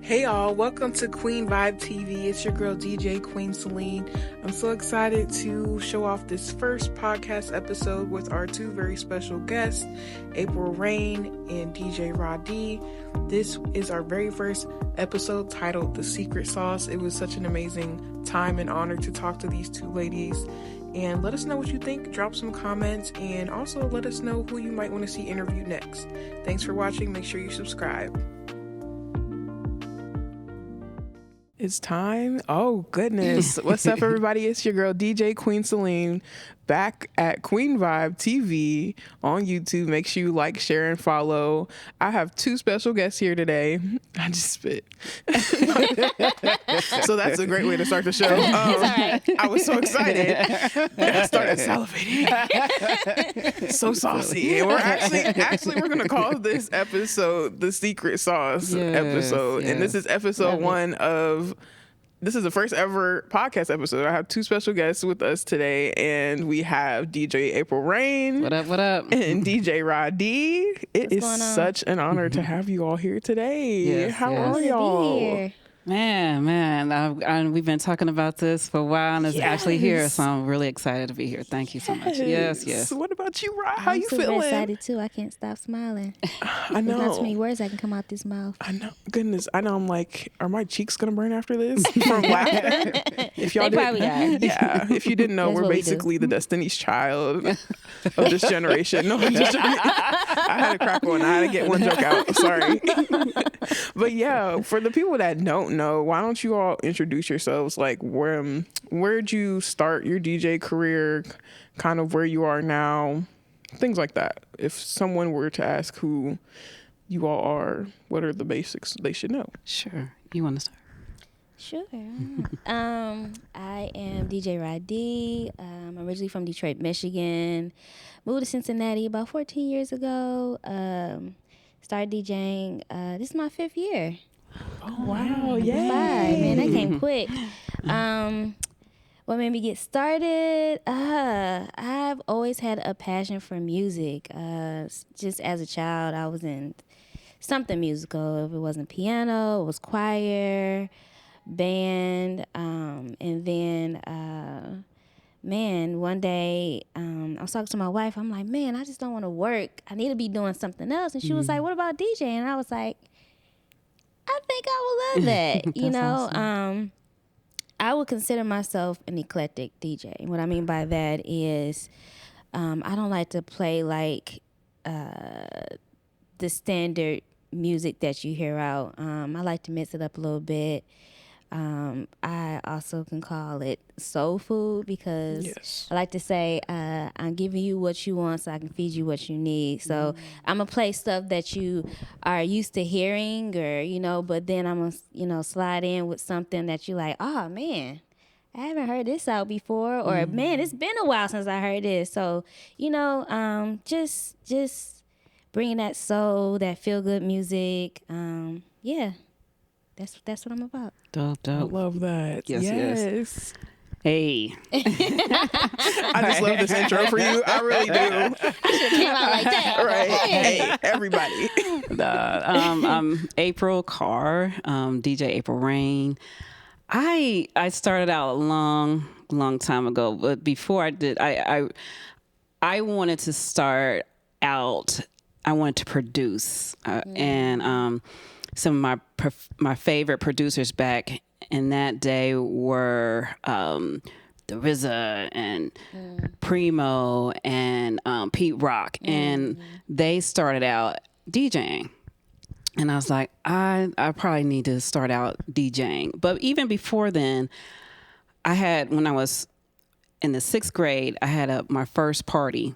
Hey y'all, welcome to Queen Vibe TV. It's your girl DJ Queen Celine. I'm so excited to show off this first podcast episode with our two very special guests, Apryl Reign and DJ Rah D. This is our very first episode titled The Secret Sauce. It was such an amazing time and honor to talk to these two ladies. And let us know what you think. Drop some comments and also let us know who you might want to see interviewed next. Thanks for watching. Make sure you subscribe. It's time. Oh, goodness. What's up, everybody? It's your girl, DJ Queen Celine, back at Queen Vibe TV on YouTube. Make sure you like, share, and follow. I have two special guests here today. I just spit. So that's a great way to start the show. I was so excited. I started salivating. So saucy. And we're actually we're going to call this episode The Secret Sauce episode. Yes. And this is episode one of... This is the first ever podcast episode. I have two special guests with us today, and we have DJ Apryl Reign. What up? And DJ Rah D. It is such an honor to have you all here today. Yes, How are y'all? Man, we've been talking about this for a while, and it's actually here, so I'm really excited to be here. Thank you so much. Yes. What about you, Rah? How you feeling? I'm super excited, too. I can't stop smiling. I know. There's not too many words that can come out this mouth. I know. Goodness. I know. I'm like, are my cheeks going to burn after this from laughter? If y'all probably are. Yeah. If you didn't know, we're basically the Destiny's Child of this generation. No, I'm just joking. I had to crack one. I had to get one joke out. Sorry. But yeah, for the people that don't know, why don't you all introduce yourselves? Like, where'd you start your DJ career? Kind of where you are now, things like that. If someone were to ask who you all are, what are the basics they should know? Sure. You want to start? Sure. I am DJ Rah D. I'm originally from Detroit, Michigan. Moved to Cincinnati about 14 years ago. Started DJing. This is my 5th year. Oh, wow. Yeah. 5. Man, that came quick. What made me get started? I've always had a passion for music. Just as a child, I was in something musical. If it wasn't piano, it was choir, band. And then, one day I was talking to my wife. I'm like, man, I just don't want to work. I need to be doing something else. And she was like, what about DJing? And I was like, I think I would love that. You know, awesome. I would consider myself an eclectic DJ. And what I mean by that is I don't like to play like the standard music that you hear out. I like to mix it up a little bit. I also can call it soul food because I like to say I'm giving you what you want so I can feed you what you need. So I'm going to play stuff that you are used to hearing or, but then I'm going to, slide in with something that you like, oh, man, I haven't heard this out before or, man, it's been a while since I heard this. So, just bringing that soul, that feel-good music, That's what I'm about. Dope. I love that. Yes. Hey. I just love this intro for you. I really do. I should have came out like that. Right. Hey, everybody. I'm Apryl Carr, DJ Apryl Reign. I started out a long time ago, but before I did, I wanted to start out, I wanted to produce. And some of my favorite producers back in that day were the RZA and Primo and Pete Rock, and they started out DJing. And I was like, I probably need to start out DJing. But even before then, when I was in the 6th grade, I had my first party.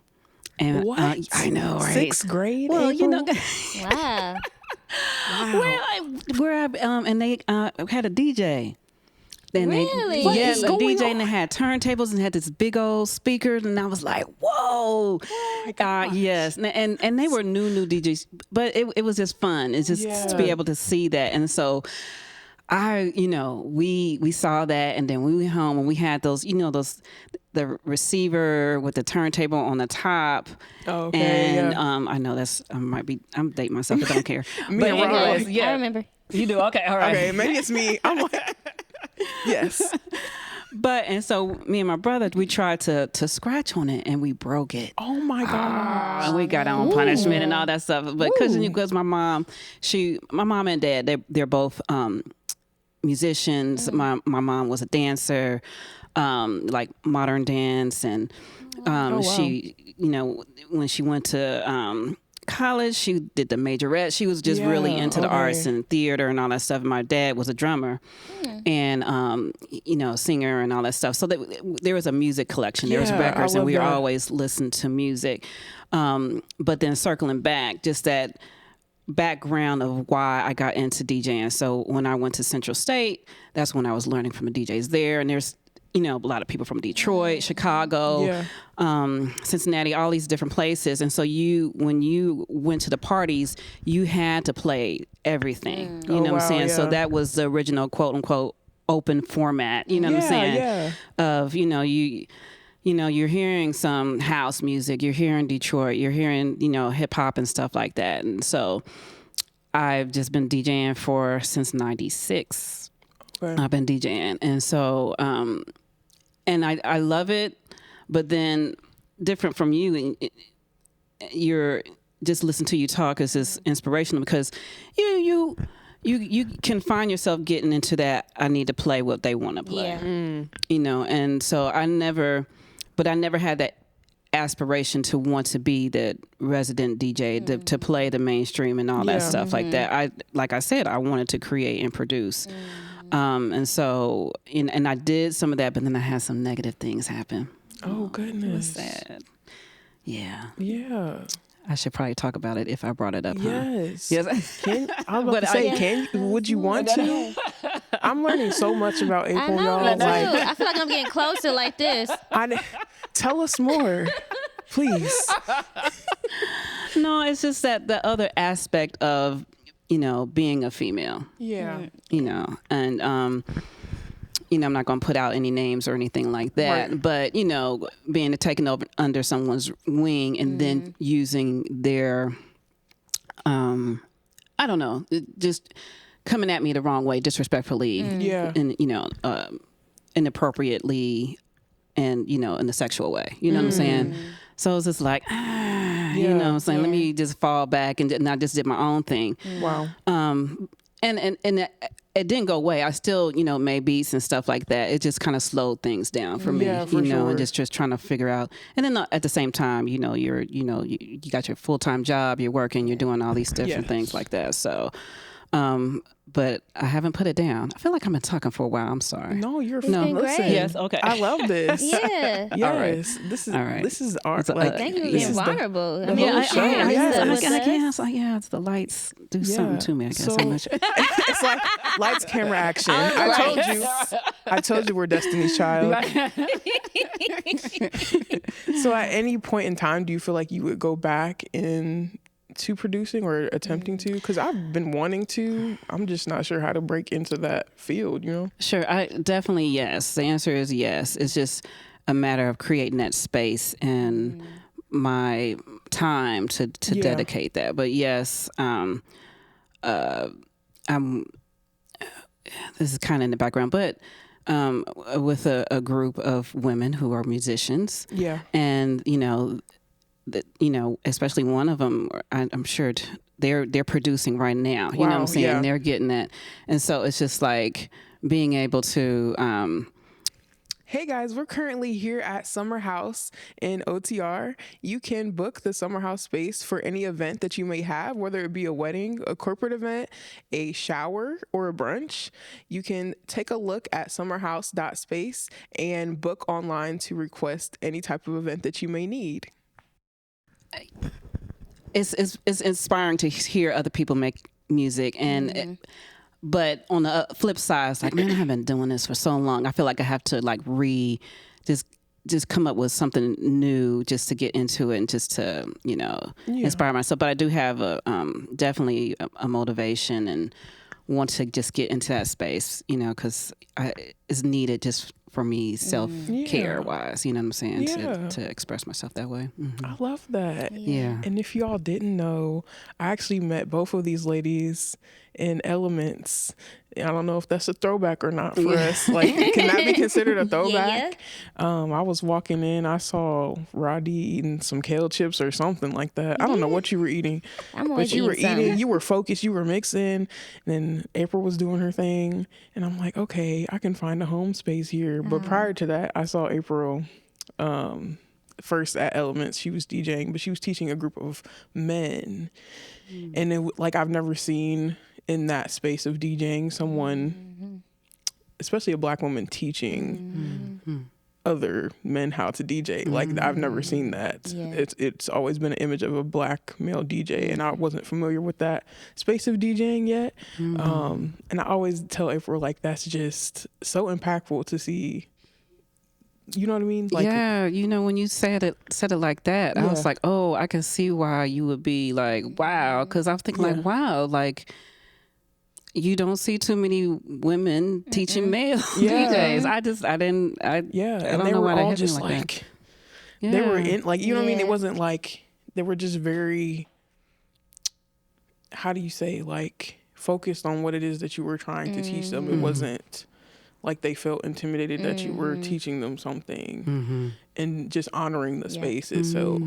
And what? I know, right? 6th grade? Well, Apryl? Wow. Where and they had a DJ. Then really? A DJ, and they had turntables and had this big old speakers, and I was like, "Whoa!" Yes, and they were new DJs, but it was just fun. It's just to be able to see that, and so we saw that, and then we went home and we had those the receiver with the turntable on the top. Oh, okay. And Yeah. I know I'm dating myself, but I don't care. Me But and Rob, anyways, like, yeah. I remember. You do? Okay, all right. Okay, maybe it's me. I'm like, yes. And so me and my brother, we tried to scratch on it and we broke it. Oh my gosh. And we got our own punishment and all that stuff. But because my mom and dad, they're both musicians. My mom was a dancer, like modern dance, and wow. she, when she went to college, she did the majorette. She was just really into the arts and theater and all that stuff. And my dad was a drummer and singer and all that stuff. So there was a music collection. There was records, and we always listened to music. But then circling back, just that background of why I got into DJing. So when I went to Central State, that's when I was learning from the DJs there. And there's a lot of people from Detroit, Chicago, Cincinnati, all these different places. And so when you went to the parties, you had to play everything. You know what I'm saying? Yeah. So that was the original quote unquote open format. You know what I'm saying? Yeah. Of you're hearing some house music, you're hearing Detroit, you're hearing hip hop and stuff like that. And so I've just been DJing since '96. Okay. I've been DJing, and so and I love it, but then different from you, you're just listen to you talk is just inspirational because you can find yourself getting into that. I need to play what they want to play, and so I never had that aspiration to want to be the resident DJ to play the mainstream and all that stuff like that. Like I said, I wanted to create and produce. And so, and I did some of that, but then I had some negative things happen. Oh, goodness. It was sad. Yeah. Yeah. I should probably talk about it if I brought it up. Yes. Huh? Yes. I was about to say, would you want to? I'm learning so much about April, y'all. I feel like I'm getting closer like this. Tell us more, please. No, it's just that the other aspect of being a female. Yeah. And, I'm not going to put out any names or anything like that, right. But, being taken over under someone's wing and then using their, I don't know, just coming at me the wrong way, disrespectfully, and, inappropriately and, in a sexual way, you know what I'm saying? So it's just like, what I'm saying? Let me just fall back and I just did my own thing. Wow. And it didn't go away. I still, made beats and stuff like that. It just kind of slowed things down for me, for sure. and just trying to figure out. And then at the same time, you got your full-time job, you're working, you're doing all these different things like that. So, but I haven't put it down. I feel like I've been talking for a while. I'm sorry. No, you're fine. Listen, yes, okay. I love this. Yeah. Yes. All right. This is art. Thank you for being vulnerable. I mean, it's the lights do something to me, I guess. So, it's like lights, camera, action. I told you we're Destiny's Child. So at any point in time, do you feel like you would go back to producing or attempting to? Because I've been wanting to. I'm just not sure how to break into that field, Sure. I definitely, yes. The answer is yes. It's just a matter of creating that space and my time to dedicate that. But yes, I'm this is kind of in the background, but with a group of women who are musicians. Yeah. And, especially one of them, I'm sure they're producing right now. You know what I'm saying? Yeah. They're getting that. And so it's just like being able to... Hey guys, we're currently here at Summer House in OTR. You can book the Summer House space for any event that you may have, whether it be a wedding, a corporate event, a shower, or a brunch. You can take a look at summerhouse.space and book online to request any type of event that you may need. It's inspiring to hear other people make music, and but on the flip side, it's like, man, I haven't been doing this for so long. I feel like I have to like just come up with something new just to get into it and just to inspire myself. But I do have definitely a motivation and want to just get into that space, because it's needed just for me self-care wise, you know what I'm saying, to express myself that way. I love that. Yeah. And if y'all didn't know, I actually met both of these ladies in Elements. I don't know if that's a throwback or not for us. Like, can that be considered a throwback? I was walking in, I saw Rah D eating some kale chips or something like that. I don't know what you were eating, but you were eating, you were focused, you were mixing. And then April was doing her thing, and I'm like, okay, I can find a home space here. But prior to that, I saw April first at Elements. She was DJing, but she was teaching a group of men, and it, like, I've never seen in that space of DJing someone, especially a Black woman, teaching other men how to DJ. Like, I've never seen that. It's always been an image of a Black male DJ, and I wasn't familiar with that space of DJing yet. And I always tell April, like, that's just so impactful to see. You know what I mean? Like, yeah, you know, when you said it like that, I was like, oh, I can see why you would be like, wow, because I was thinking like, wow, like, you don't see too many women teaching male DJs. I don't know why they just like that. They were in, like, you know what I mean? It wasn't like, they were just very, how do you say, like, focused on what it is that you were trying to teach them. It wasn't like they felt intimidated that you were teaching them something, and just honoring the space itself.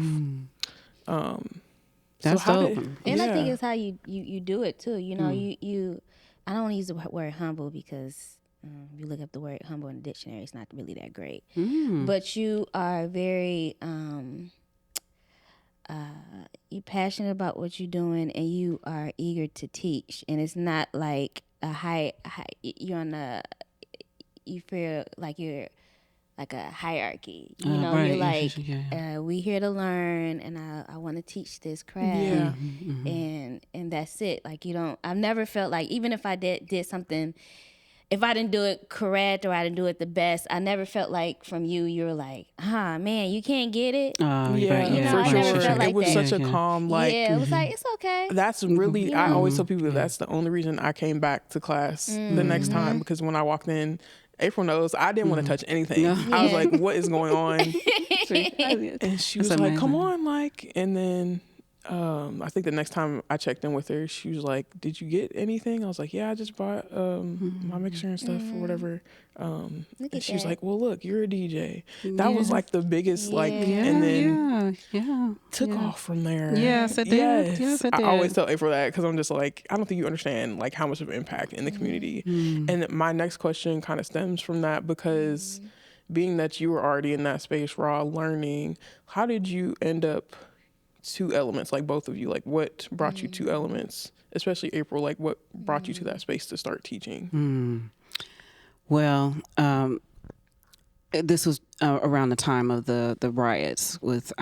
That's dope. And I think it's how you do it too. You know, you I don't want to use the word humble because if you look up the word humble in the dictionary, it's not really that great. But you are very you're passionate about what you're doing, and you are eager to teach. And it's not like a high you're on a, you feel like you're like a hierarchy. You know, right. You're like, we here to learn, and I want to teach this craft, and that's it. Like, you don't. I've never felt like, even if I did something, if I didn't do it correct or I didn't do it the best, I never felt like from you were like, man, you can't get it. For sure. Like it was that. such a calm, like, it was like, it's okay. That's really, I always tell people that's the only reason I came back to class the next time, because when I walked in, April knows I didn't want to touch anything. I was like, what is going on? And she was like, come on, like, and then I think the next time I checked in with her, she was like, did you get anything? I was like, yeah, I just bought my mixer and stuff or whatever. And she was like, well, look, you're a DJ. That was like the biggest, like, and then took off from there. Yes, it did. Yes, it did. I always tell April that, because I'm just like, I don't think you understand, like, how much of an impact in the community. And my next question kind of stems from that, because being that you were already in that space, Rah, learning, how did you end up to Elements, like, both of you? Like, what brought you to Elements, especially April? Like, what brought you to that space to start teaching? Well, this was around the time of the riots with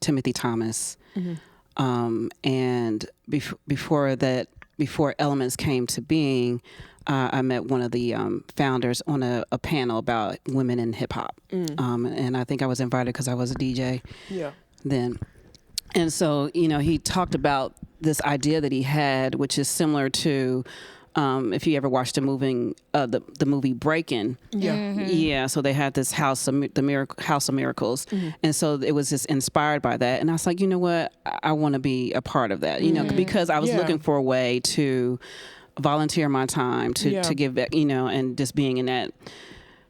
Timothy Thomas, and before that, before Elements came to being, I met one of the founders on a panel about women in hip hop, and I think I was invited because I was a DJ then. And so, you know, he talked about this idea that he had, which is similar to, if you ever watched the movie Breakin'. So they had this House of Miracles, and so it was just inspired by that. And I was like, you know what, I want to be a part of that, you know, because I was looking for a way to volunteer my time to give back, you know, and just being in that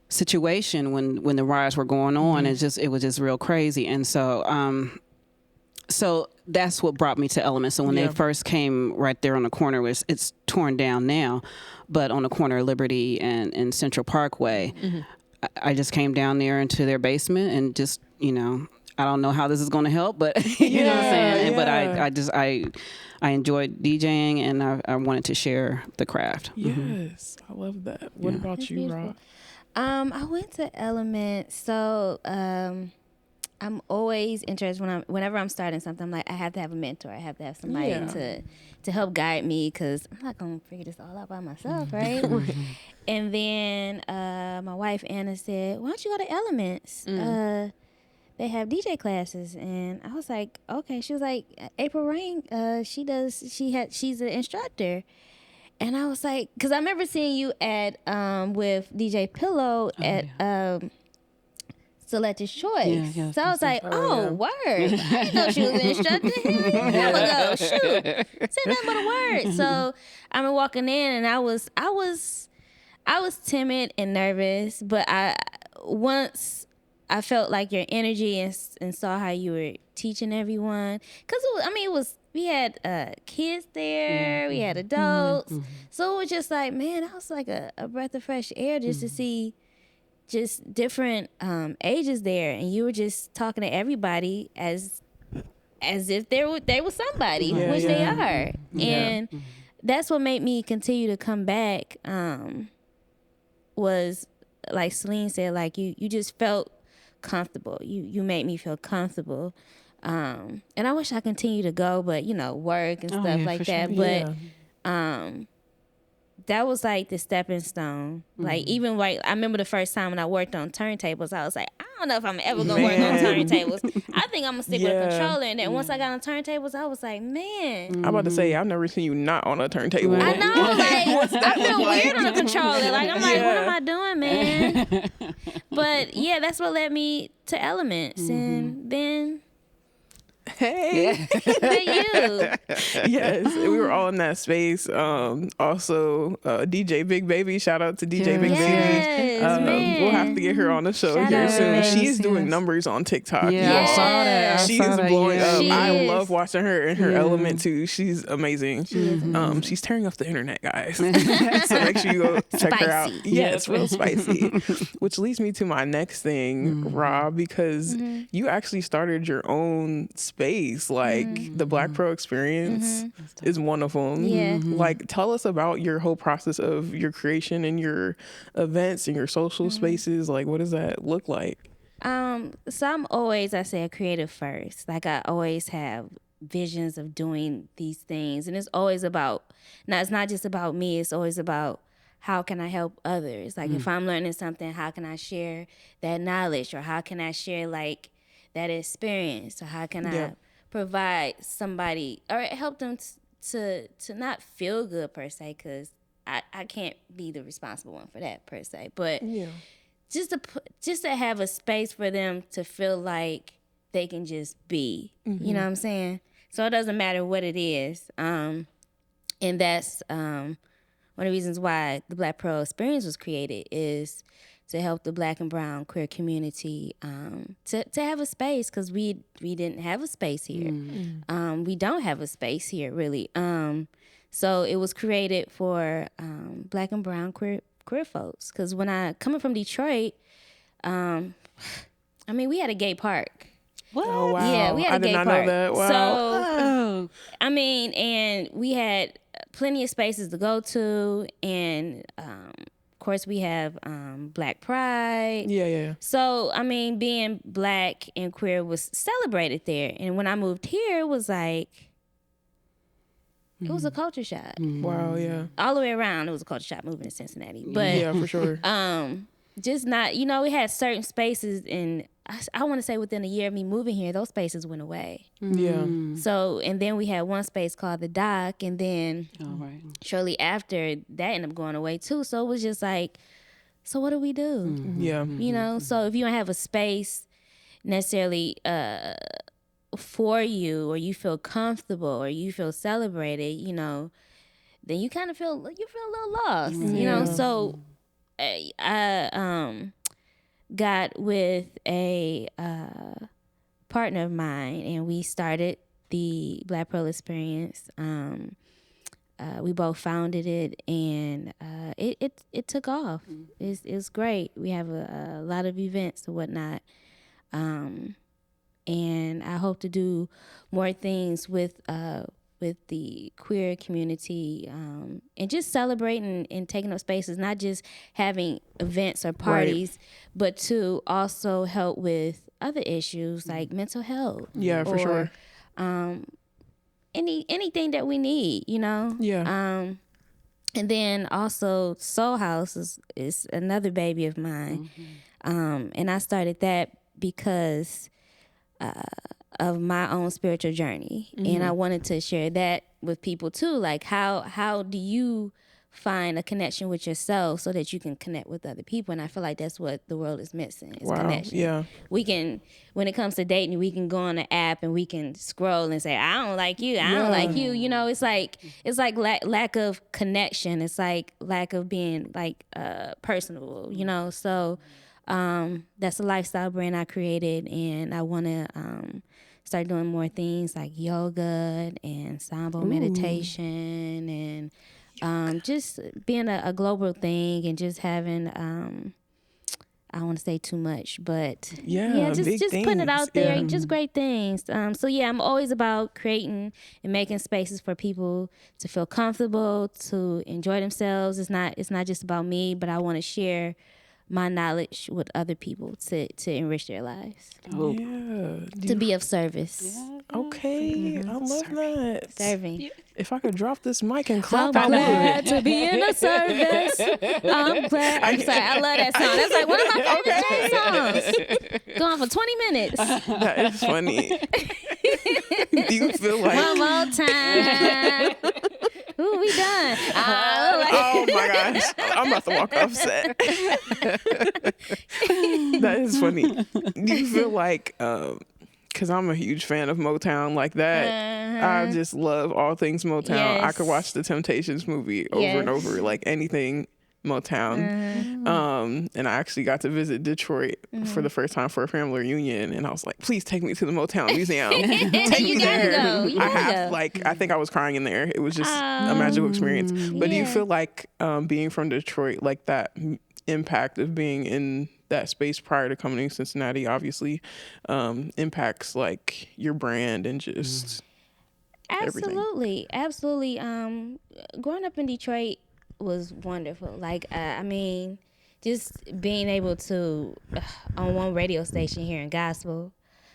situation when the riots were going on, it was just real crazy. And so so that's what brought me to Elements. So when they first came right there on the corner, it's torn down now, but on the corner of Liberty and Central Parkway, I just came down there into their basement and just, you know, I don't know how this is going to help, but you know what I'm saying? But I enjoyed DJing, and I wanted to share the craft. Yes, I love that. What about That's you, beautiful. Rah? I went to Elements, so I'm always interested whenever I'm starting something. I'm like, I have to have a mentor. I have to have somebody to help guide me, because I'm not gonna figure this all out by myself, right? And then my wife Anna said, "Why don't you go to Elements? They have DJ classes." And I was like, "Okay." She was like, "Apryl Reign, she's an instructor." And I was like, because I remember seeing you at with DJ Pillow at Selected Choice. Yeah. So I was like, word. I didn't know she was an instructor. I'm gonna go shoot. Say nothing but a word. So I remember walking in, and I was timid and nervous, but once I felt like your energy and saw how you were teaching everyone, because we had kids there, we had adults, so it was just like, man, I was like a breath of fresh air just to see just different ages there, and you were just talking to everybody as if they were somebody, which they are, and that's what made me continue to come back. Was like Celine said, like you just felt comfortable. You made me feel comfortable. And I wish I continued to go, but work and stuff like that. Sure. But that was like the stepping stone. Like even like I remember the first time when I worked on turntables, I was like, I don't know if I'm ever gonna work on turntables. I think I'm gonna stick with a controller. And then once I got on turntables, I was like, man. I'm about to say, I've never seen you not on a turntable. I know, like I feel weird on a controller. Like I'm like, what am I doing, man? But yeah, that's what led me to Elements, and then. Hey. You. Yes, we were all in that space. Also, DJ Big Baby. Shout out to DJ Big Baby. We'll have to get her on the show here soon. She is doing numbers on TikTok. Yeah, I saw that. She's blowing up. She I is. love watching her in her element too. She's amazing. She's tearing up the internet, guys. So make sure you go check her out. Yeah, it's real spicy. Which leads me to my next thing, Rah, because you actually started your own space. Like the Black Pro experience is one of them. Yeah. Like tell us about your whole process of your creation and your events and your social spaces. Like what does that look like? So I'm always, I say, a creative first. Like I always have visions of doing these things, and it's always about, now it's not just about me, it's always about how can I help others? Like if I'm learning something, how can I share that knowledge, or how can I share like that experience, or how can I provide somebody or help them to not feel good per se, because I can't be the responsible one for that per se, but just to have a space for them to feel like they can just be, you know what I'm saying? So it doesn't matter what it is, and that's one of the reasons why the Black Pro experience was created, is to help the Black and brown queer community to have a space, because we didn't have a space here. We don't have a space here, really. So it was created for Black and brown queer folks. Because when coming from Detroit, we had a gay park. What? Oh, wow. Yeah, we had a gay park. I did not know that. Wow. So, and we had plenty of spaces to go to, and of course we have Black Pride. Yeah. So, being Black and queer was celebrated there. And when I moved here, it was like, it was a culture shock. Wow, yeah. All the way around, it was a culture shock moving to Cincinnati. But yeah, for sure. just not, we had certain spaces, and I want to say within a year of me moving here, those spaces went away. Yeah. So, and then we had one space called the Dock, and then shortly after, that ended up going away too. So it was just like, so what do we do? Yeah. So if you don't have a space necessarily for you, or you feel comfortable, or you feel celebrated, then you kind of feel a little lost, So I got with a partner of mine, and we started the Black Pearl Experience. We both founded it, and it took off. It's great. We have a lot of events and whatnot, and I hope to do more things with the queer community, and just celebrating and taking up spaces, not just having events or parties, but to also help with other issues like mental health. Yeah, for sure. Anything that we need, Yeah. And then also Soul House is another baby of mine. And I started that because of my own spiritual journey. And I wanted to share that with people too. Like how do you find a connection with yourself so that you can connect with other people. And I feel like that's what the world is missing, is connection. Yeah. We can, when it comes to dating, we can go on an app and we can scroll and say, I don't like you, I don't like you. You know, it's like lack of connection. It's like lack of being like personable, you know. So that's a lifestyle brand I created, and I want to start doing more things like yoga and Sambo meditation, and just being a global thing, and just having I don't want to say too much, but just putting it out there, just great things. So yeah, I'm always about creating and making spaces for people to feel comfortable, to enjoy themselves. It's not just about me, but I want to share my knowledge with other people to enrich their lives. To be of service. Okay, I love that. Serving. If I could drop this mic and clap, I'm glad to be in the service. I'm glad. I'm sorry, I love that song. That's like one of my favorite songs. Going for 20 minutes. That is funny. Do you feel like... One more time. Ooh, we done. Oh my gosh. I'm about to walk off set. That is funny. Do you feel like, because I'm a huge fan of Motown like that, I just love all things Motown. Yes. I could watch the Temptations movie over and over, like anything Motown. And I actually got to visit Detroit for the first time for a family reunion, and I was like, please take me to the Motown Museum. Take me there. I think I was crying in there. It was just a magical experience. But do you feel like being from Detroit, like that impact of being in that space prior to coming to Cincinnati, obviously impacts like your brand and just everything? Absolutely. Growing up in Detroit was wonderful. Like, I mean, just being able to, on one radio station hearing gospel,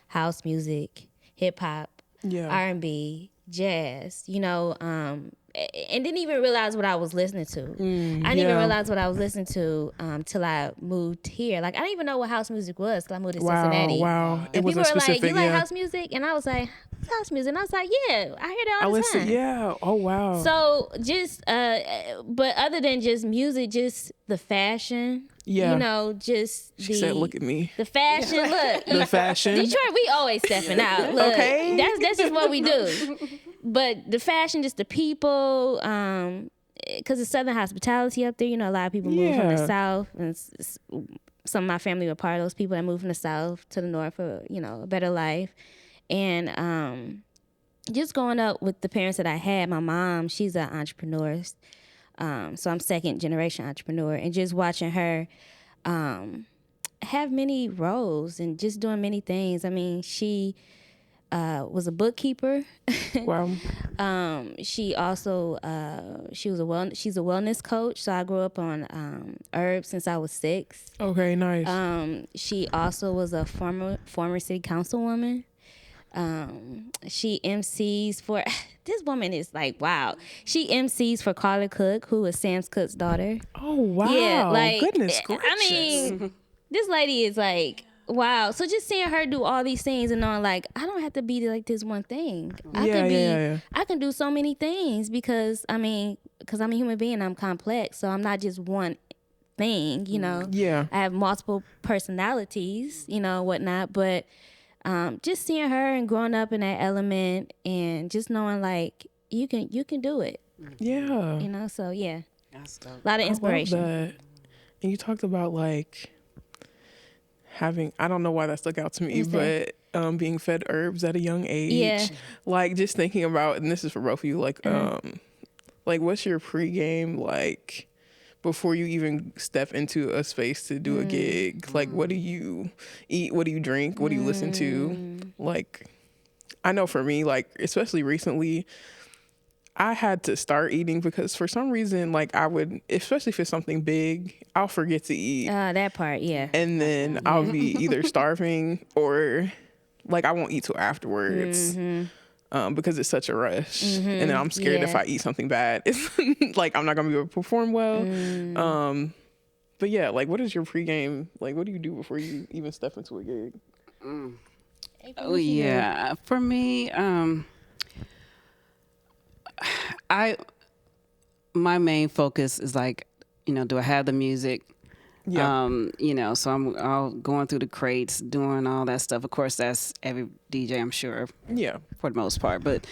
house music, hip hop, R&B, jazz, you know, and didn't even realize what I was listening to. I didn't even realize what I was listening to till I moved here. Like, I didn't even know what house music was till I moved to Cincinnati. Wow. And people were like, you like house music? And I was like, house music? And I was like, yeah, I hear that all the time. Yeah. Oh, wow. So just, but other than just music, just the fashion. Yeah. You know, just she said, look at me. The fashion, look. The fashion. Detroit, we always stepping out. Look, okay. That's just what we do. But the fashion, just the people, because it's Southern hospitality up there. You know, a lot of people move from the South, and some of my family were part of those people that moved from the South to the North for, you know, a better life. And just growing up with the parents that I had, my mom, she's an entrepreneur. So I'm second generation entrepreneur, and just watching her have many roles and just doing many things. I mean, she was a bookkeeper. Wow. She also she's a wellness coach. So I grew up on herbs since I was 6. Okay, nice. She also was a former city councilwoman. She MCs for this woman is like, wow. She MCs for Carla Cook, who is Sam Cooke's daughter. Oh wow. Yeah, like, goodness gracious. I mean, this lady is like, wow. So just seeing her do all these things and knowing like, I don't have to be like this one thing. I can do so many things because I'm a human being, I'm complex. So I'm not just one thing, you know. Yeah. I have multiple personalities, you know, whatnot, but just seeing her and growing up in that element and just knowing like you can do it. Yeah. You know, so yeah. That's dope. A lot of inspiration. I love that. And you talked about like having, I don't know why that stuck out to me, but being fed herbs at a young age. Yeah. Like just thinking about, and this is for both of you, like like what's your pregame like before you even step into a space to do a gig? Like, what do you eat? What do you drink? What do you listen to? Like, I know for me, like, especially recently, I had to start eating because for some reason, like, I would, especially if it's something big, I'll forget to eat. That part, yeah. And then I'll be either starving or, like, I won't eat till afterwards. Because it's such a rush. And then I'm scared if I eat something bad, it's like I'm not gonna be able to perform well. But yeah, like what is your pregame? Like what do you do before you even step into a gig? Oh yeah, for me, my main focus is like, do I have the music? Yeah. So I'm all going through the crates, doing all that stuff. Of course, that's every DJ, I'm sure, Yeah. for the most part. But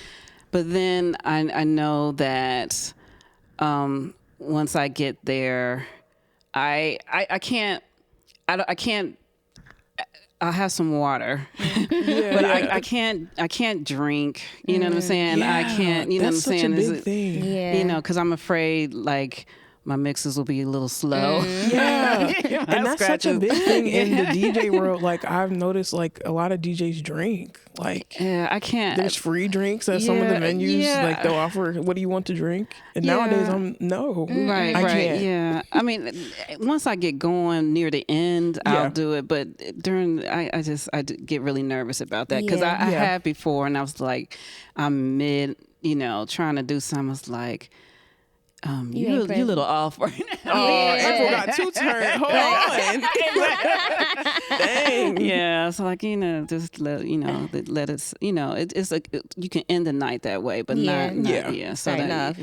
then I know that once I get there, I can't. I'll have some water, but I can't drink. You know what I'm saying? Yeah, I can't. You know what I'm saying? That's such a big thing. Yeah. Because I'm afraid like my mixes will be a little slow. Yeah. And that's such a big thing in the DJ world. Like I've noticed like a lot of DJs drink. Like I can't. there's free drinks at some of the venues. Yeah. Like they'll offer, what do you want to drink? And nowadays no. Right, I right. can't. Yeah. I mean, once I get going near the end, I'll do it. But during, I get really nervous about that because I had before, and I was like, I'm mid, trying to do something. I was like, you little off right now. Oh, April got two turns. Hold on. Dang. Yeah, so like just let it. It's like you can end the night that way, but not. So fair enough.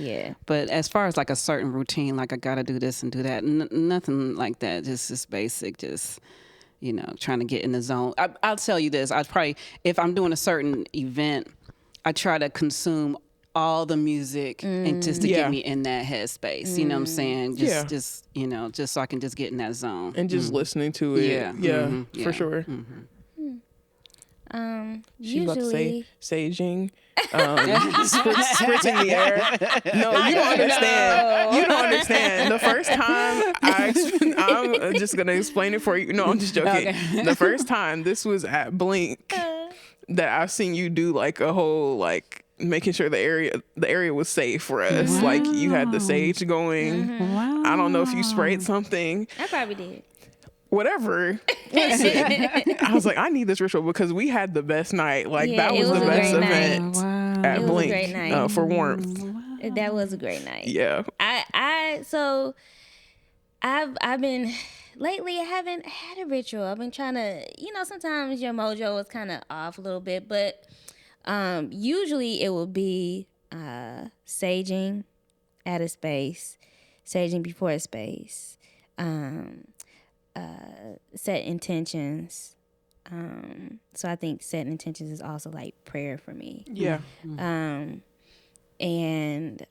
But as far as like a certain routine, like I got to do this and do that, nothing like that. Just basic. Just trying to get in the zone. I'll tell you this. I probably, if I'm doing a certain event, I try to consume all the music and just to get me in that headspace. You know what I'm saying? Just so I can just get in that zone. And just listening to it. Yeah. For sure. She about to say saging. Spritzing the air. No, you don't understand. You don't understand. The first time I'm just gonna explain it for you. No, I'm just joking. Okay. The first time, this was at Blink, that I've seen you do like a whole like making sure the area was safe for us. Wow. Like you had the sage going. Wow. I don't know if you sprayed something. I probably did. Whatever. Listen, I was like, I need this ritual because we had the best night. Like that was the best event at Blink. It was a great night. For warmth. Wow. That was a great night. Yeah. I've been lately. I haven't had a ritual. I've been trying to. Sometimes your mojo is kind of off a little bit, but usually it will be saging at a space, saging before a space. Set intentions. So I think setting intentions is also like prayer for me. Yeah. And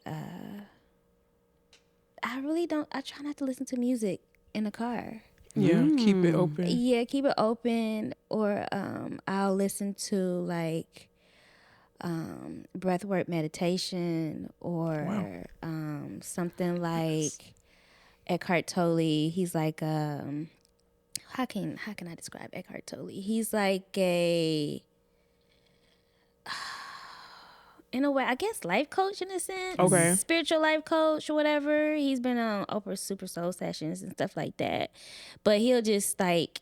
I try not to listen to music in the car. Yeah, keep it open. Yeah, keep it open. Or I'll listen to like breathwork meditation or something like Eckhart Tolle. He's like how can I describe Eckhart Tolle? He's like a in a way, I guess, life coach in a sense. Okay. Spiritual life coach or whatever. He's been on Oprah Super Soul sessions and stuff like that. But he'll just like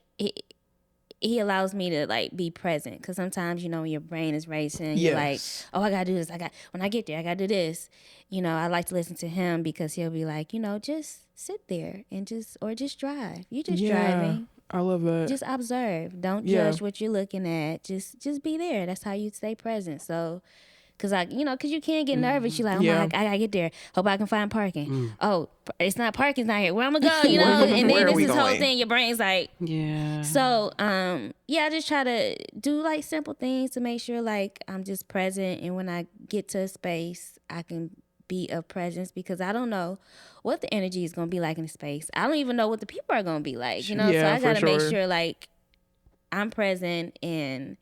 he allows me to like be present, because sometimes when your brain is racing, you're like, oh, I gotta do this. When I get there, I gotta do this. I like to listen to him because he'll be like, just sit there and just drive. You just driving. I love that. Just observe. Don't judge what you're looking at. Just be there. That's how you stay present. So, because you can't get nervous. You're like, I gotta get there. Hope I can find parking. Oh, it's not parking's not here. Where I'm gonna go? And then this whole thing. Your brain's like, So, I just try to do like simple things to make sure like I'm just present, and when I get to a space, I can be of presence, because I don't know what the energy is going to be like in the space. I don't even know what the people are going to be like, so I got to make sure like I'm present. And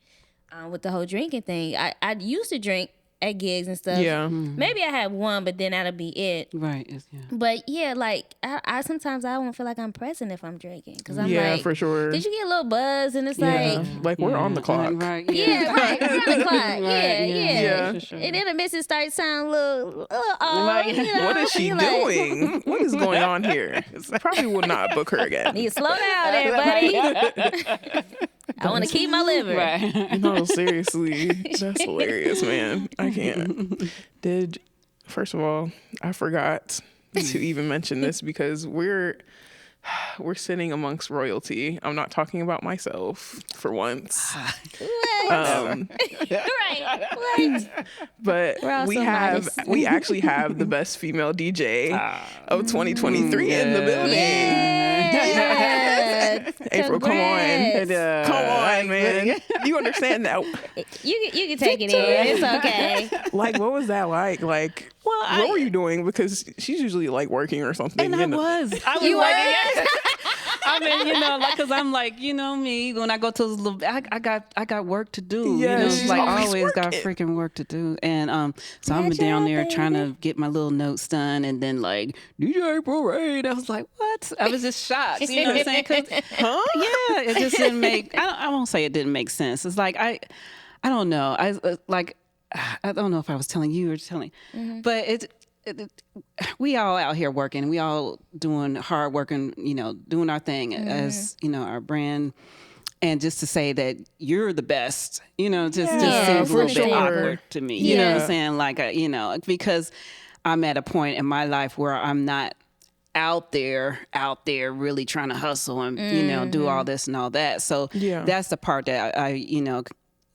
with the whole drinking thing, I used to drink at gigs and stuff. Yeah. Maybe I had one, but then that'll be it. Right. Yeah. But like I sometimes I don't feel like I'm present if I'm drinking, because I'm like, for sure. Did you get a little buzz? And it's like we're on the clock. Right. Yeah, right. We're on the clock. Right, Yeah. For sure. And then the missus starts sounding a little off. What is she doing? What is going on here? Probably will not book her again. Need to slow down, everybody. I want to keep my liver. Right. No, seriously. That's hilarious, man. I can't. First of all, I forgot to even mention this, because we're sitting amongst royalty. I'm not talking about myself for once. Right. What? But We're all so modest. we actually have the best female DJ of 2023 in the building. Yeah. April, come on. Congrats. Come on, man. You understand that? You can take it in. It's okay. Like, what was that like? Like, what were you doing? Because she's usually like working or something. And I was You like, were? I mean, you know, like, cause I'm like, you know me, when I go to those little, I got work to do. Yeah, you know, she's like always always got working. freaking work to do. And so I'm Good down job, there trying baby. to get my little notes done, and then like DJ Apryl Reign, I was like, what? I was just shocked. You know what I'm saying? 'Cause, yeah, it just didn't make. I won't say it didn't make sense. It's like I don't know. I don't know if I was telling you or telling, but we all out here working. We all doing hard work and, you know, doing our thing as, you know, our brand. And just to say that you're the best, you know, just seems a for little bit sure. awkward to me. You know what Yeah. I'm saying? Like, you know, because I'm at a point in my life where I'm not out there really trying to hustle and, you know, do all this and all that. So Yeah. that's the part that I, you know,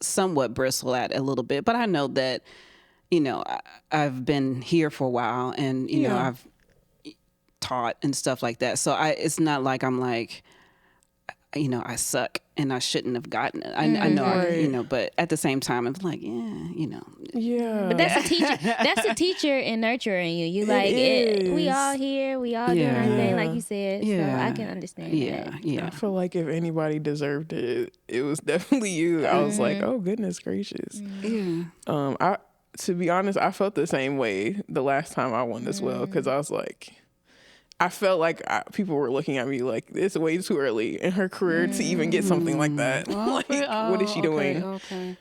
somewhat bristle at a little bit. But I know that, you know, I've been here for a while, and you know, I've taught and stuff like that. So it's not like I'm like, you know, I suck and I shouldn't have gotten it. I know, Right. you know, but at the same time, it's like, yeah, you know, Yeah. But that's a teacher. That's a teacher and nurturing you. You like it. We is. all here. We all doing our thing, like you said. Yeah. So I can understand that. yeah. I feel like if anybody deserved it, it was definitely you. I was like, oh goodness gracious. Yeah. To be honest, I felt the same way the last time I won as well, because I was like, I felt like people were looking at me like, it's way too early in her career to even get something like that. Like, what is she doing? Okay.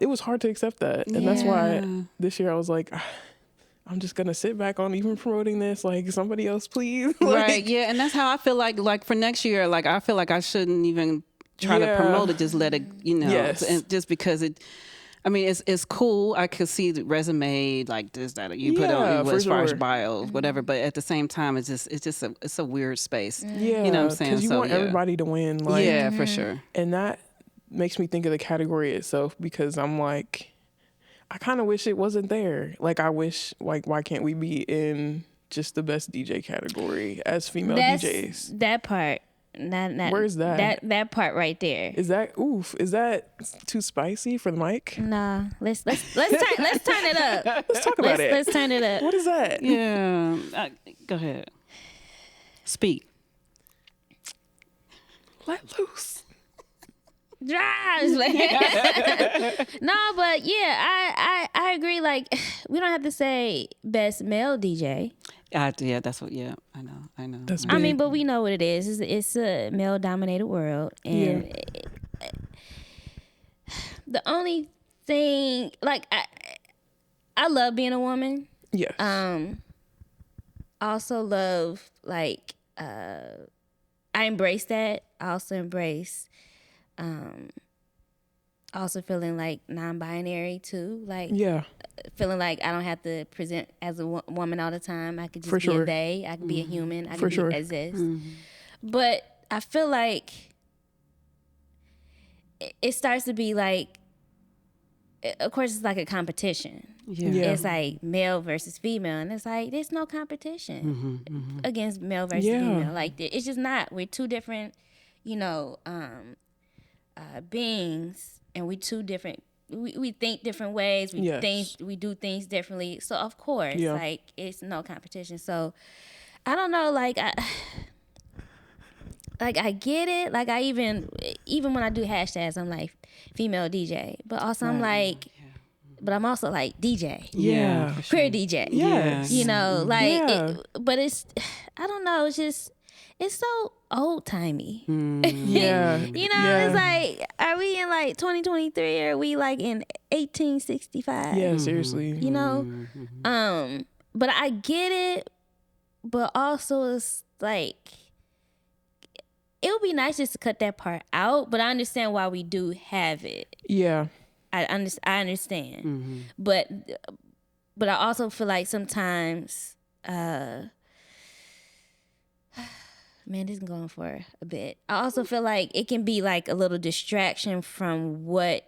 It was hard to accept that, and that's why this year I was like, I'm just gonna sit back on even promoting this. Like, somebody else, please. Like, Right. Yeah. And that's how I feel like for next year, like I feel like I shouldn't even try to promote it. Just let it, you know, and just because I mean, it's cool. I could see the resume like this, that you put on as far as bio, whatever. But at the same time, it's a weird space. Yeah, you know what I'm saying? Because you want everybody to win. Like, yeah, for sure. And that makes me think of the category itself, because I'm like, I kind of wish it wasn't there. Like, I wish, like, why can't we be in just the best DJ category as female DJs? That part. Not, Where's that? That part right there. Is that too spicy for the mic? Nah, let's turn it up. Let's talk about it. Let's turn it up. What is that? Yeah, go ahead. Speak. Let loose. Drives. No, but yeah, I agree. Like, we don't have to say best male DJ. Yeah, that's what. Yeah, I know. That's I mean, big. but we know what it is. It's a male-dominated world, and the only thing, like, I love being a woman. Yes. I also love, like, I embrace that. I also embrace, also feeling like non-binary too. Like, yeah. feeling like I don't have to present as a woman all the time. I could just For be sure. a they. I could be a human. I For could sure. exist. But I feel like it starts to be like, of course, it's like a competition. Yeah. It's like male versus female, and it's like there's no competition against male versus female. Like, it's just not. We're two different, you know, beings, and we two different. We think different ways. We do things differently. So of course, like, it's no competition. So I don't know. Like, I get it. Like, I even when I do hashtags, I'm like female DJ, but also I'm like. But I'm also like DJ. Yeah. Queer DJ. Yes. You know, like, Yeah. but it's, I don't know, it's just, it's so old timey. Yeah. You know, it's like, are we in like 2023 or are we like in 1865? Yeah, seriously. You know? But I get it, but also it's like, it would be nice just to cut that part out, but I understand why we do have it. Yeah. I understand, but I also feel like sometimes, man, this is going for a bit. I also feel like it can be like a little distraction from what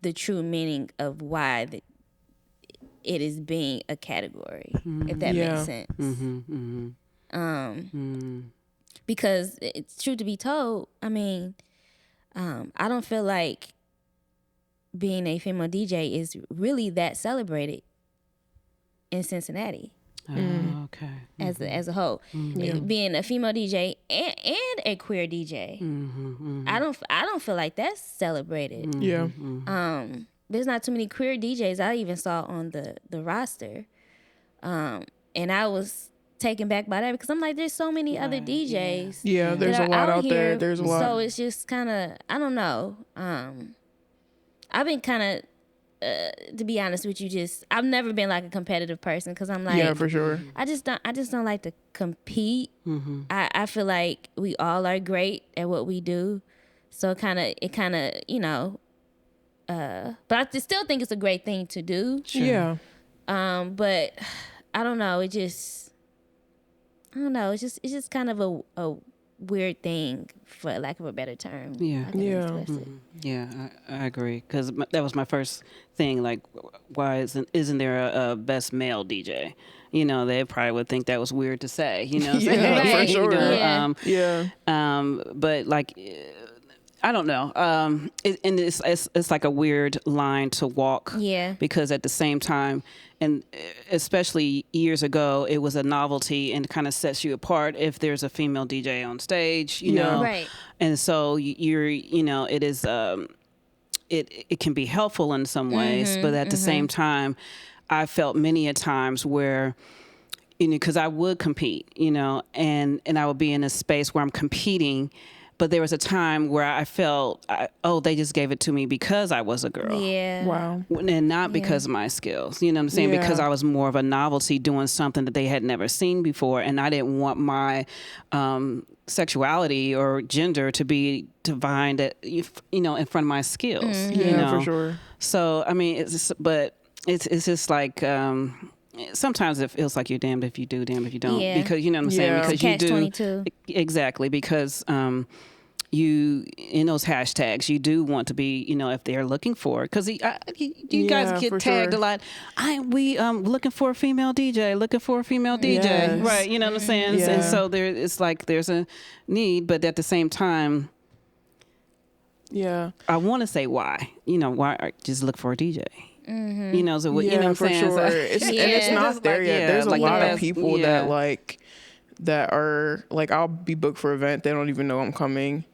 the true meaning of why it is being a category, if that makes sense. Because it's true to be told, I mean, I don't feel like being a female DJ is really that celebrated in Cincinnati. Okay. As a whole, being a female DJ and a queer DJ, I don't feel like that's celebrated. There's not too many queer DJs I even saw on the roster, and I was taken back by that because I'm like, there's so many other DJs. Yeah, there's a lot out there. There's a lot. So it's just kind of, I don't know. I've been kind of, to be honest with you, I've never been like a competitive person because I'm like, yeah, for sure. I just don't like to compete. I feel like we all are great at what we do, so it kind of you know. But I still think it's a great thing to do. Sure. Yeah. But I don't know. It's just kind of a weird thing, for lack of a better term. Yeah. Yeah, I agree. Because that was my first thing. Like, why isn't there a best male DJ? You know, they probably would think that was weird to say. You know, for sure. You know, but like, I don't know. And it's like a weird line to walk. Yeah. Because at the same time, and especially years ago, it was a novelty and kind of sets you apart if there's a female DJ on stage, you know. Right. And so you know, it is, it can be helpful in some ways, but at the same time, I felt many a times where, you know, because I would compete, you know, and I would be in a space where I'm competing. But there was a time where I felt, they just gave it to me because I was a girl. Yeah. Wow. And not because of my skills. You know what I'm saying? Yeah. Because I was more of a novelty doing something that they had never seen before. And I didn't want my sexuality or gender to be defined, you know, in front of my skills. Yeah, you know? for sure. So, I mean, it's just like... sometimes it feels like you're damned if you do, damned if you don't. Yeah. Because, you know what I'm saying? Because Catch 22. Exactly. Because you, in those hashtags, you do want to be, you know, if they're looking for, because you guys get tagged a lot. We looking for a female DJ, Yes. right? You know what I'm saying? Yeah. And so it's like there's a need, but at the same time, I want to say why. You know, why just look for a DJ. You know, so you know what I'm for saying? sure. So, And it's not there yet. There's a lot of people that are like, I'll be booked for an event. They don't even know I'm coming.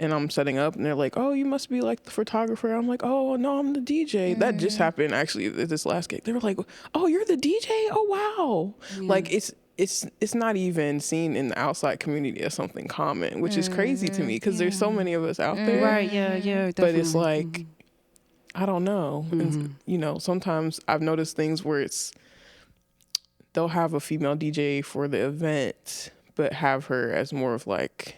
And I'm setting up, and they're like, "Oh, you must be like the photographer." I'm like, "Oh, no, I'm the DJ." That just happened actually at this last gig. They were like, "Oh, you're the DJ? Oh, wow!" Like it's not even seen in the outside community as something common, which is crazy to me because there's so many of us out there. Right? Yeah. Definitely. But it's like, I don't know. And, you know, sometimes I've noticed things where they'll have a female DJ for the event, but have her as more of like,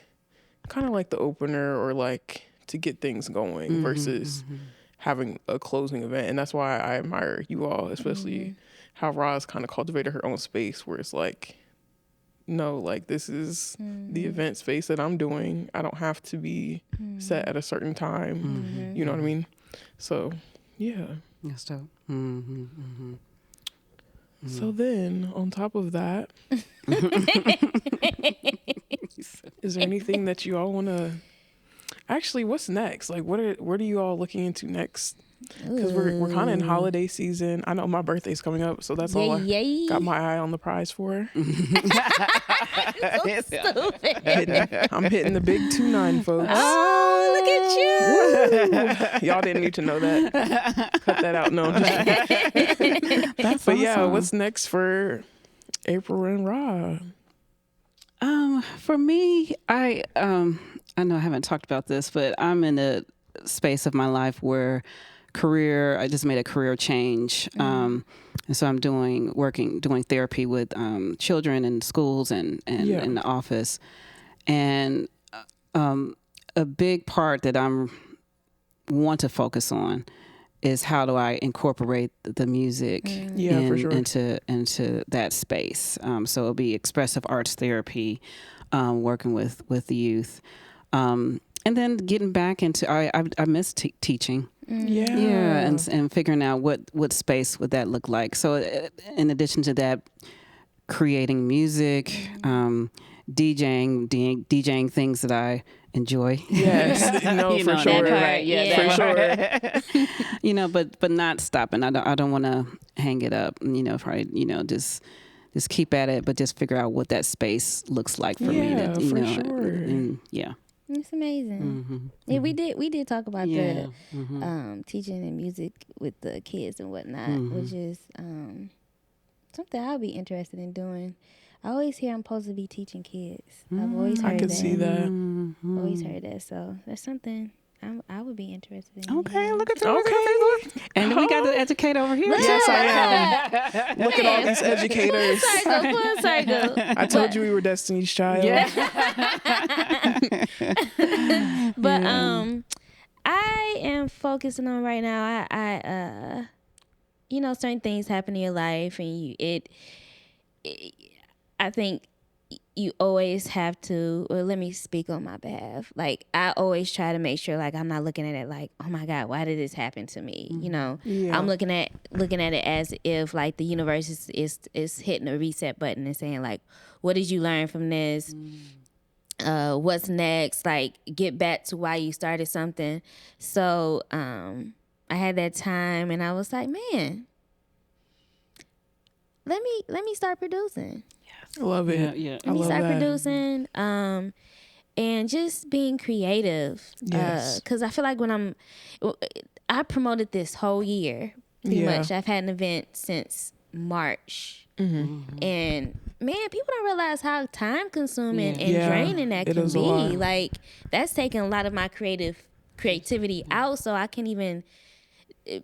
kind of like the opener or like to get things going versus having a closing event. And that's why I admire you all, especially how Rah's kind of cultivated her own space where it's like, no, like this is the event space that I'm doing. I don't have to be set at a certain time. You know what I mean? So, yeah. That's dope. So then, on top of that, is there anything that you all want to... Actually, what's next? Like, what are you all looking into next? Because we're kind of in holiday season. I know my birthday's coming up, so that's all I got my eye on the prize for. So stupid. I'm hitting the big 2-9, folks. Oh, look at you. Y'all didn't need to know that. Cut that out. No. That's but awesome. yeah, what's next for Apryl and Rah? For me, I know I haven't talked about this, but I'm in a space of my life where I just made a career change. And so I'm doing therapy with children in schools and in the office. And a big part that I want to focus on is how do I incorporate the music for sure. into that space. So it'll be expressive arts therapy, working with the youth. And then getting back into, I miss teaching. Yeah. and figuring out what space would that look like. So in addition to that, creating music, DJing things that I enjoy. Yes. No, for sure. That part, Yeah. For sure. But not stopping. I don't want to hang it up. Probably just keep at it, but just figure out what that space looks like for me. Yeah, To, for sure. And, yeah. It's amazing. Yeah, we did talk about the teaching and music with the kids and whatnot, which is something I'll be interested in doing. I always hear I'm supposed to be teaching kids. I've always heard that. I can see that. Always heard that. So that's something I would be interested in. Okay, yeah. look at that. Okay. And we got the educator over here. Yes, I am. Look at all these educators. Full circle. I told you we were Destiny's Child. Yeah. But I am focusing on right now. I certain things happen in your life, and I think you always have to, or let me speak on my behalf. Like, I always try to make sure, like, I'm not looking at it like, oh my God, why did this happen to me? Yeah. I'm looking at it as if, like, the universe is hitting a reset button and saying, like, what did you learn from this? What's next? Like, get back to why you started something. So I had that time, and I was like, man, let me start producing. Love it. Yeah. Let me love start that. producing, and just being creative. Yes. Because I feel like I promoted this whole year, pretty much. I've had an event since March, and man, people don't realize how time consuming and draining that it can is a be. lot. Like, that's taking a lot of my creativity out, so I can even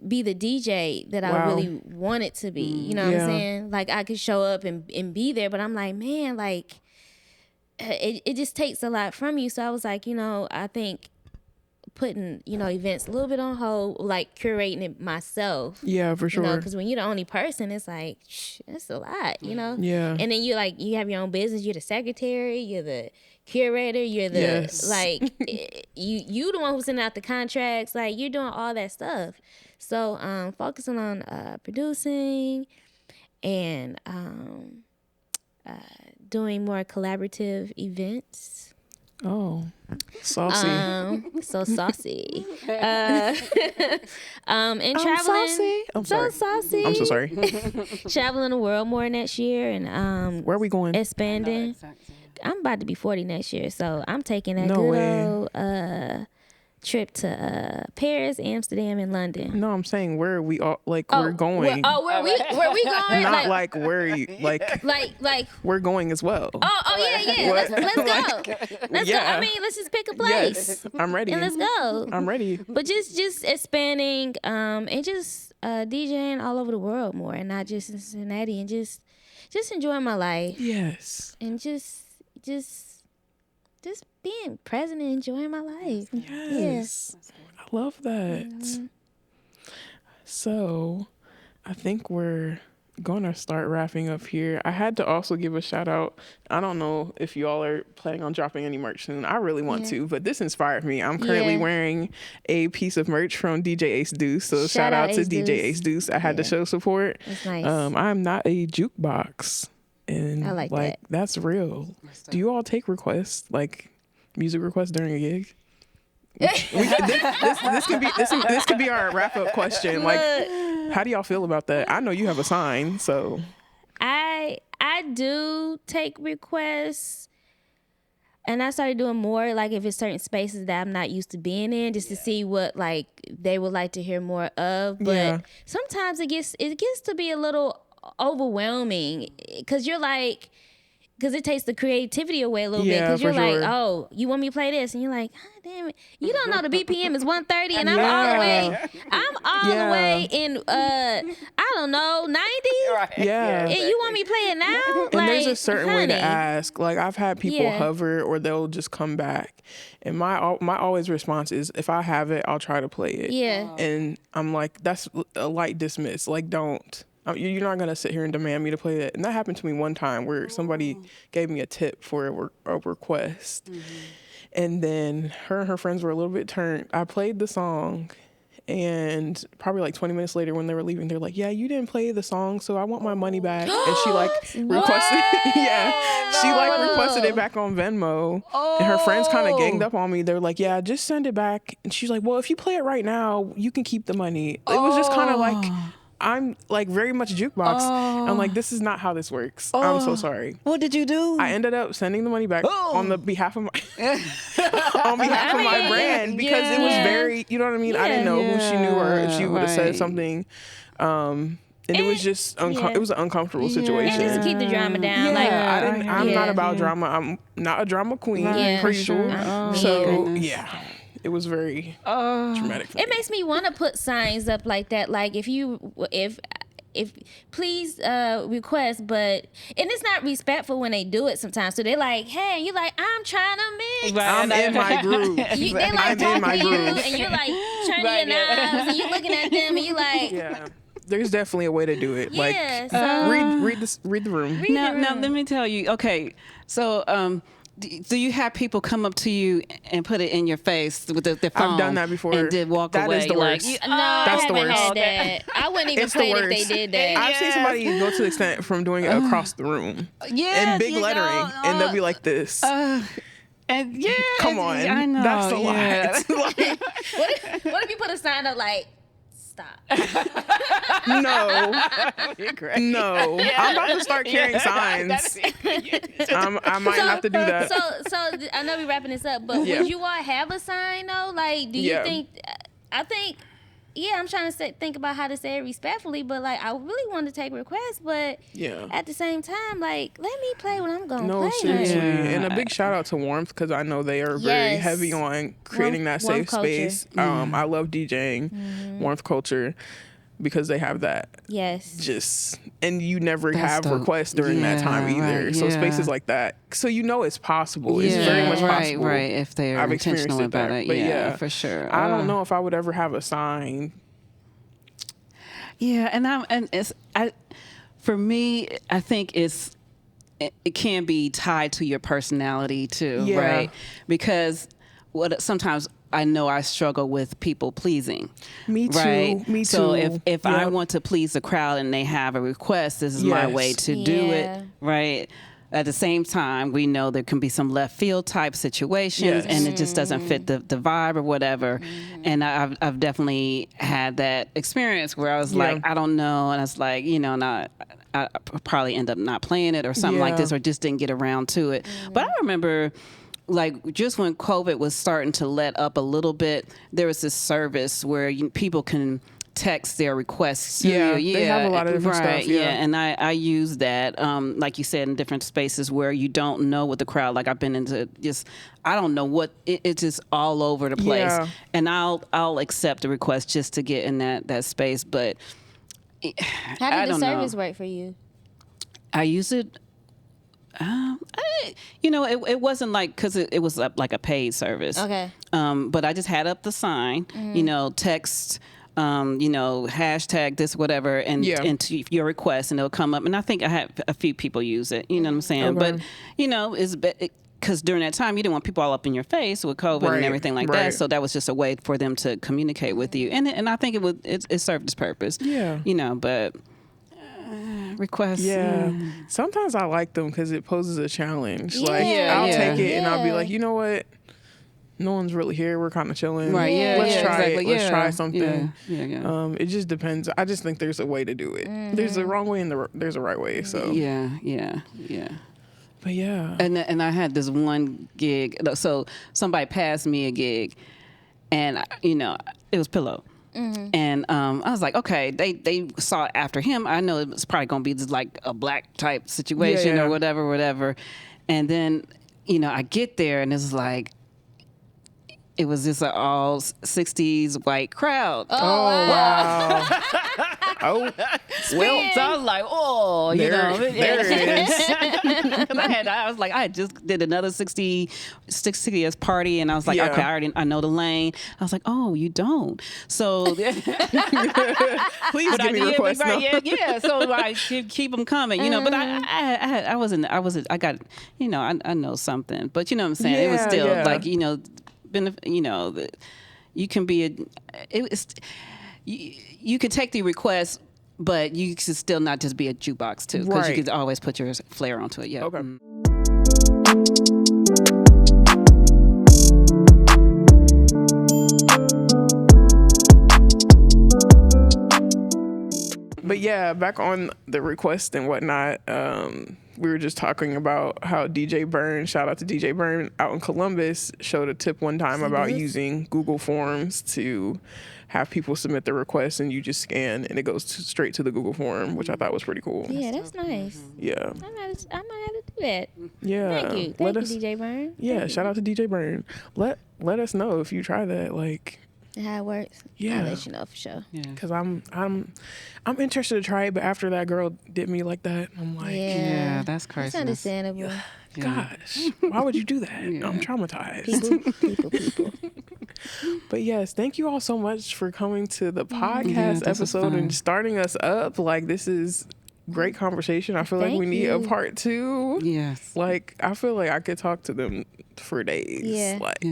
be the DJ that I really want it to be. You know what I'm saying? Like, I could show up and be there, but I'm like, man, like, it just takes a lot from you. So I was like, I think putting, events a little bit on hold, like curating it myself. Yeah, for sure. Because when you're the only person, it's like, that's a lot, Yeah. And then you have your own business. You're the secretary, you're the curator, you're the, like, you the one who's sending out the contracts. Like, you're doing all that stuff. So focusing on producing and doing more collaborative events. Oh, saucy. So saucy. And traveling. Saucy. I'm sorry. So saucy. I'm so sorry. Traveling the world more next year and Where are we going? expanding. I'm about to be 40 next year, so I'm taking that No good way. old trip to Paris, Amsterdam, and London. No, I'm saying where are we all we're going. Where we going? Not like where you like we're going as well. Oh yeah. What? Let's go. Let's go. Yeah. I mean, let's just pick a place. Yes, I'm ready. And let's go. I'm ready. But just expanding and just DJing all over the world more, and not just in Cincinnati, and just enjoying my life. Yes. And just being present and enjoying my life. Yes. I love that. Mm-hmm. So, I think we're going to start wrapping up here. I had to also give a shout out. I don't know if you all are planning on dropping any merch soon. I really want to, but this inspired me. I'm currently wearing a piece of merch from DJ Ace Deuce. So shout out to DJ Ace Deuce. I had to show support. That's nice. I'm not a jukebox. And I like that. That's real. Do you all take requests, like music requests during a gig? This could be our wrap up question. Like, how do y'all feel about that? I know you have a sign, so I do take requests, and I started doing more, like, if it's certain spaces that I'm not used to being in, just to see what, like, they would like to hear more of. But sometimes it gets to be a little overwhelming, because you're like, because it takes the creativity away a little bit, because you're like, oh, you want me to play this, and you're like, ah, damn it, you don't know the BPM is 130, and I'm all the way in I don't know, 90. yeah. And you want me to play it now? And there's a Like, certain way to honey. ask. Like, I've had people hover, or they'll just come back, and my always response is, if I have it, I'll try to play it. Yeah. And I'm like, that's a light dismiss. Like, don't. You're not going to sit here and demand me to play that. And that happened to me one time where somebody gave me a tip for a request. And then her and her friends were a little bit turned. I played the song, And probably like 20 minutes later when they were leaving, they're like, yeah, you didn't play the song, so I want my money back. And she like requested, she like requested it back on Venmo. And her friends kind of ganged up on me. They're like, yeah, just send it back. And she's like, well, if you play it right now, you can keep the money. It was just kind of like, I'm like very much jukebox. I'm like, this is not how this works. I'm so sorry. What did you do? I ended up sending the money back on the behalf of my on behalf of my brand, because it was very, you know what I mean? I didn't know who she knew or if she would have said something. And it was just it was an uncomfortable situation. And just keep the drama down. I'm not about drama. I'm not a drama queen, pretty sure. So it was very traumatic for me. It makes me want to put signs up like that. Like if please request, but and it's not respectful when they do it sometimes. So they're like, hey, you like, I'm trying to mix. I'm in my groove. They like talking to you, and you're like turning your knobs, and you're looking at them, and you like, There's definitely a way to do it. Like read the room. Now let me tell you. Okay, so do you have people come up to you and put it in your face with the phone? I've done that before. And did walk that away. That is the worst. No, I haven't had that. I wouldn't even play it if they did that. I've seen somebody go to the extent from doing it across the room in big lettering, and they'll be like this. And come on, I know, that's a lot. What if you put a sign up like, stop? No. I'm about to start carrying signs. I might have to do that. So I know we're wrapping this up, but would you all have a sign though? Like, do you think? I think. Yeah, I'm trying to think about how to say it respectfully, but like I really want to take requests, but at the same time, like let me play what I'm gonna play. No, seriously, and a big shout out to Warmth, because I know they are very heavy on creating that safe space. I love DJing Warmth culture, because they have that. And you never have requests during that time either. So spaces like that, so you know it's possible. It's very much possible. Right, if they're intentional about it. But for sure. I don't know if I would ever have a sign. For me, I think it can be tied to your personality too, right? Because sometimes I know I struggle with people pleasing. Me too. Right? Me too. So if I want to please the crowd and they have a request, this is my way to do it. Right. At the same time, we know there can be some left field type situations, and it just doesn't fit the vibe or whatever. And I've definitely had that experience where I was like, I don't know, and I was like, I probably end up not playing it or something like this, or just didn't get around to it. But I remember, like, just when COVID was starting to let up a little bit, there was this service where people can text their requests to you. They have a lot of different stuff. And I use that, like you said, in different spaces where you don't know what the crowd, like I've been into I don't know what, it's just all over the place. And I'll accept a request just to get in that space. But how did the service work for you? I use it. It wasn't like, because it was like a paid service. Okay. But I just had up the sign, text, hashtag this, whatever, and to your request, and it'll come up. And I think I had a few people use it. You know what I'm saying? Okay. But it's because during that time you didn't want people all up in your face with COVID and everything like that. So that was just a way for them to communicate with you, and I think it served its purpose. But. Requests. Sometimes I like them because it poses a challenge. I'll take it and I'll be like, you know what? No one's really here. We're kind of chilling. Right. Let's try it. Let's try something. Yeah. It just depends. I just think there's a way to do it. There's a wrong way and there's a right way. So yeah. But and I had this one gig. So somebody passed me a gig, and it was Pillow. And I was like, okay, they saw it after him. I know it was probably going to be just like a black type situation or whatever. And then, I get there and it's like, it was just an all 60s white crowd. Oh, wow. Well, so I was like, there it is. I was like, I just did another 60th party, and I was like, okay, I know the lane. I was like, oh, you don't. So please give me requests. So I keep them coming, But I got, I know something, but you know what I'm saying. It was still like, you can be you could take the request, but you could still not just be a jukebox too, because you could always put your flair onto it. Yeah. Okay. But yeah, back on the request and whatnot, we were just talking about how DJ Burn, shout out to DJ Burn out in Columbus, showed a tip one time about using Google Forms to have people submit their requests, and you just scan and it goes straight to the Google form, which I thought was pretty cool. Yeah, that's nice. Yeah. I might have to do that. Yeah. Thank you. Thank you, DJ Burn. Yeah, shout out to DJ Burn. Let us know if you try that, like how it works. Yeah. I'll let you know for sure. Yeah. Because I'm interested to try it, but after that girl did me like that, I'm like, yeah, that's crazy. It's understandable. Gosh, why would you do that? I'm traumatized. People. But yes, thank you all so much for coming to the podcast episode and starting us up. Like, this is great conversation. I feel like we need a part 2. Yes. Like, I feel like I could talk to them for days. Yeah. Like,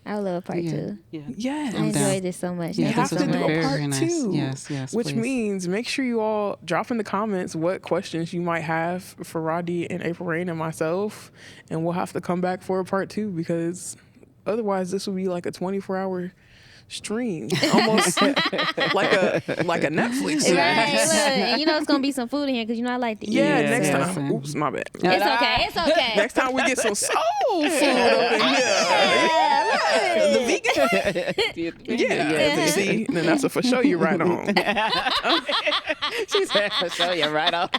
I would love a part 2. Yeah. Yes. I enjoyed this so much. You have to do a part very 2. Nice. Yes, which please. means make sure you all drop in the comments what questions you might have for Rah D and Apryl Reign and myself, and we'll have to come back for a part 2, because otherwise this will be like a 24-hour stream, almost like a Netflix series. Right, look, and you know it's gonna be some food in here because you know I like to eat. Yeah, Yeah, next yeah, time. same. Oops, my bad. It's okay. It's okay. Next time we get some soul food up in here. The vegan. Yeah. See, then that's a for sure you right on. She said, for sure, you're right on.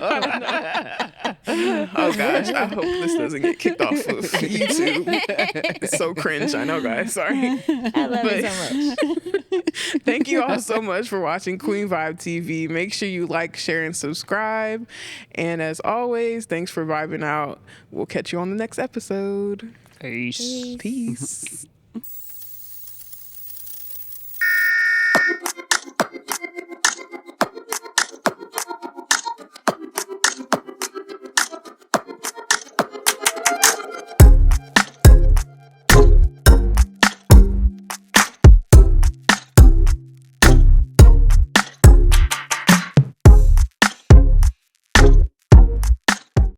Oh gosh, I hope this doesn't get kicked off of YouTube. It's so cringe. I know, guys. Sorry. I love it so much. Thank you all so much for watching Queen Vibe TV. Make sure you like, share, and subscribe. And as always, thanks for vibing out. We'll catch you on the next episode. Peace. Peace.